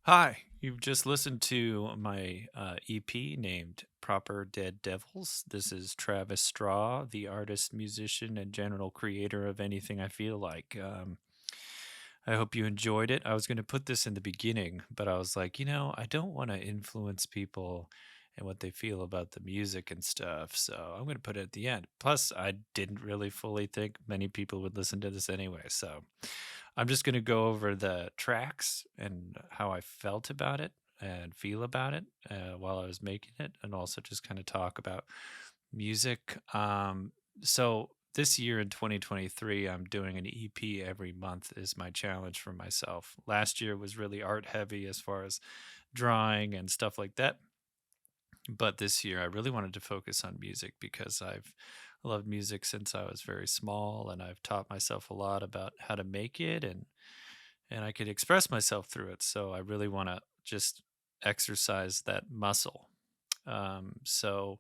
Hi, you've just listened to my EP named Proper Dead Devils. This is Travis Straw, the artist, musician, and general creator of anything I feel like. I hope you enjoyed it. I was going to put this in the beginning, but I was like, I don't want to influence people and what they feel about the music and stuff. So I'm going to put it at the end. Plus, I didn't really fully think many people would listen to this anyway. So I'm just going to go over the tracks and how I felt about it and feel about it while I was making it, and also just kind of talk about music. So this year in 2023, I'm doing an EP every month is my challenge for myself. Last year was really art heavy as far as drawing and stuff like that. But this year, I really wanted to focus on music because I've loved music since I was very small, and I've taught myself a lot about how to make it, and I could express myself through it. So I really want to just exercise that muscle. So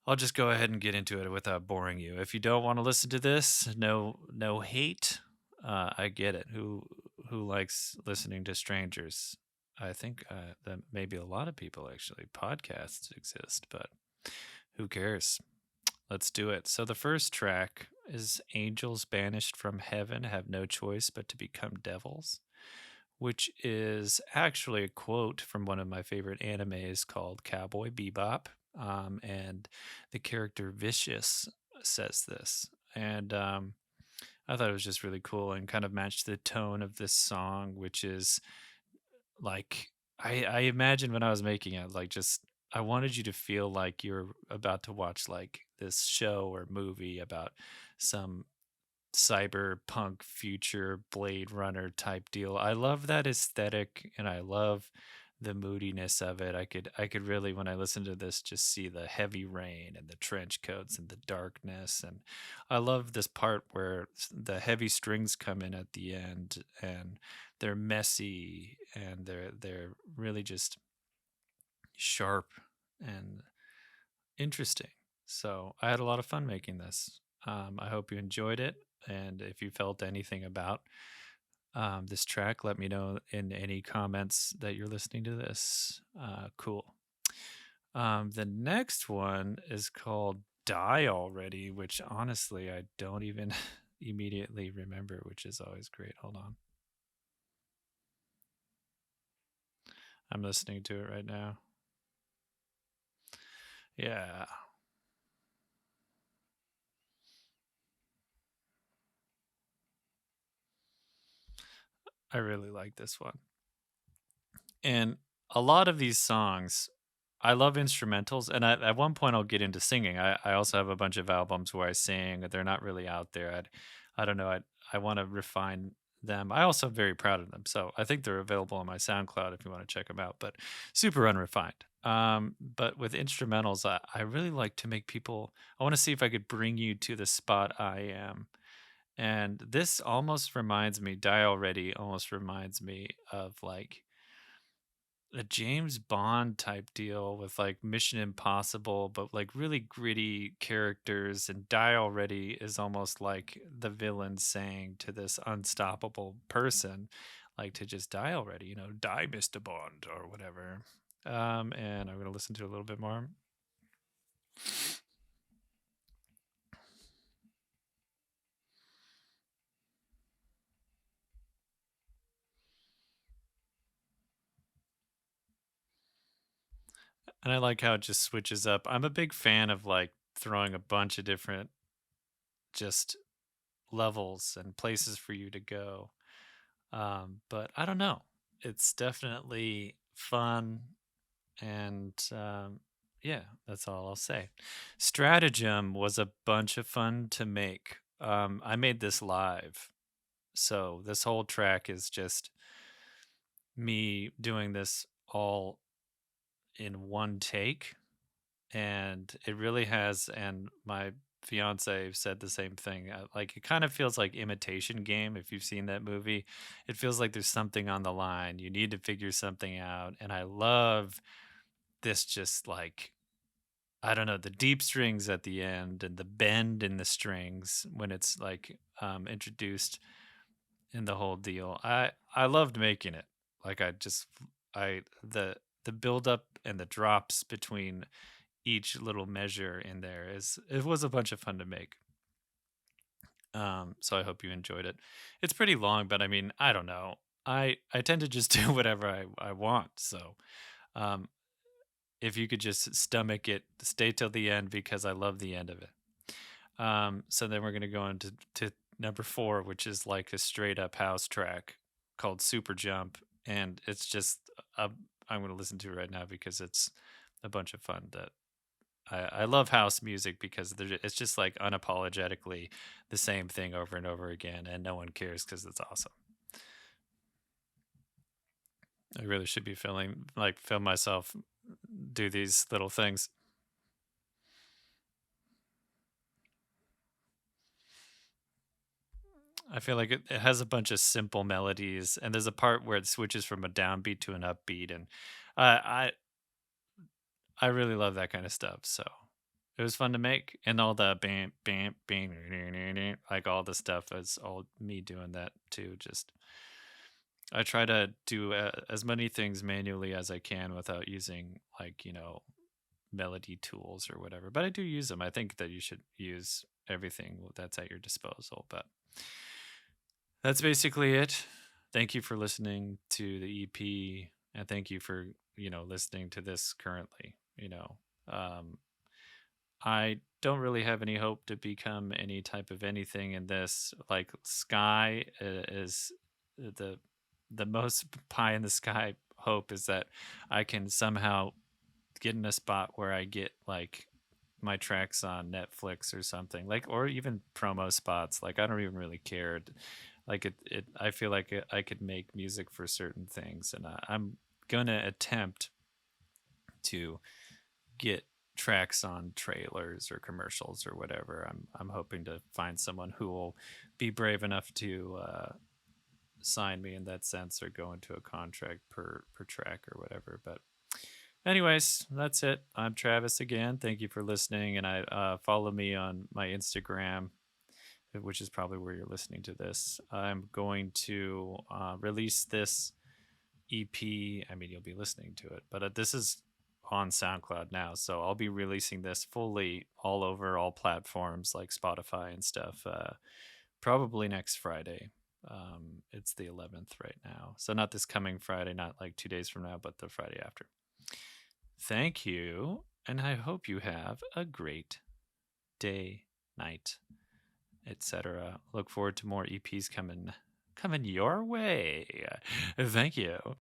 I'll just go ahead and get into it without boring you. If you don't want to listen to this, no hate. I get it. Who likes listening to strangers? I think that maybe a lot of people actually podcasts exist, but who cares? Let's do it. So the first track is Angels Banished from Heaven Have No Choice But to Become Devils, which is actually a quote from one of my favorite animes called Cowboy Bebop. And the character Vicious says this. And I thought it was just really cool and kind of matched the tone of this song, which is like, I imagine when I was making it, like, just, I wanted you to feel like you're about to watch like this show or movie about some cyberpunk future Blade Runner type deal. I love that aesthetic and I love the moodiness of it. I could really, when I listen to this, just see the heavy rain and the trench coats and the darkness. And I love this part where the heavy strings come in at the end and they're messy and they're really just sharp and interesting. So I had a lot of fun making this. I hope you enjoyed it. And if you felt anything about this track, let me know in any comments that you're listening to this. Cool. The next one is called Die Already, which honestly I don't even immediately remember, which is always great. Hold on. I'm listening to it right now. Yeah, I really like this one. And a lot of these songs, I love instrumentals, and at one point I'll get into singing. I also have a bunch of albums where I sing. They're not really out there. I don't know. I want to refine them. I also am very proud of them. So I think they're available on my SoundCloud if you want to check them out. But super unrefined. But with instrumentals, I really like to make people. I want to see if I could bring you to the spot I am. And this almost reminds me. Die Already almost reminds me of like a James Bond type deal with like Mission Impossible, but like really gritty characters. And Die Already is almost like the villain saying to this unstoppable person, like to just die already, die, Mr. Bond, or whatever. And I'm going to listen to a little bit more. And I like how it just switches up. I'm a big fan of like throwing a bunch of different just levels and places for you to go. But I don't know. It's definitely fun, and yeah, that's all I'll say. Stratagem was a bunch of fun to make. I made this live, so this whole track is just me doing this all in one take, and it really has. And my fiance said the same thing. Like, it kind of feels like Imitation Game. If you've seen that movie, it feels like there's something on the line. You need to figure something out, and I love this. Just like, I don't know, the deep strings at the end and the bend in the strings when it's like introduced in the whole deal. I loved making it. Like, I just the build up and the drops between each little measure in there is it was a bunch of fun to make. So I hope you enjoyed it. It's pretty long, but I mean, I don't know. I tend to just do whatever I want. So um, if you could just stomach it, stay till the end because I love the end of it. So then we're gonna go into number four, which is like a straight up house track called Super Jump, and it's just uh, I'm gonna listen to it right now because it's a bunch of fun. That I love house music because it's just like unapologetically the same thing over and over again, and no one cares because it's awesome. I really should be feeling like film myself do these little things. I feel like it has a bunch of simple melodies, and there's a part where it switches from a downbeat to an upbeat, and I I really love that kind of stuff. So it was fun to make, and all the bam bam bam like all the stuff is all me doing that too. Just I try to do as many things manually as I can without using like melody tools or whatever. But I do use them. I think that you should use everything that's at your disposal. But that's basically it. Thank you for listening to the EP, and thank you for listening to this currently. Um, I don't really have any hope to become any type of anything in this. Like Sky is the most pie in the sky hope is that I can somehow get in a spot where I get like my tracks on Netflix or something, like, or even promo spots. Like I don't even really care. Like I feel like I could make music for certain things, and I'm gonna attempt to get tracks on trailers or commercials or whatever. I'm hoping to find someone who will be brave enough to sign me in that sense or go into a contract per track or whatever. But anyways, that's it. I'm Travis again. Thank you for listening, and I follow me on my Instagram, which is probably where you're listening to this. I'm going to release this EP. I mean, you'll be listening to it, but this is on SoundCloud now, so I'll be releasing this fully all over all platforms like Spotify and stuff. Probably next Friday. It's the 11th right now, so not this coming Friday, not like 2 days from now, but the Friday after. Thank you, and I hope you have a great day, night, etc. Look forward to more EPs coming your way. Thank you.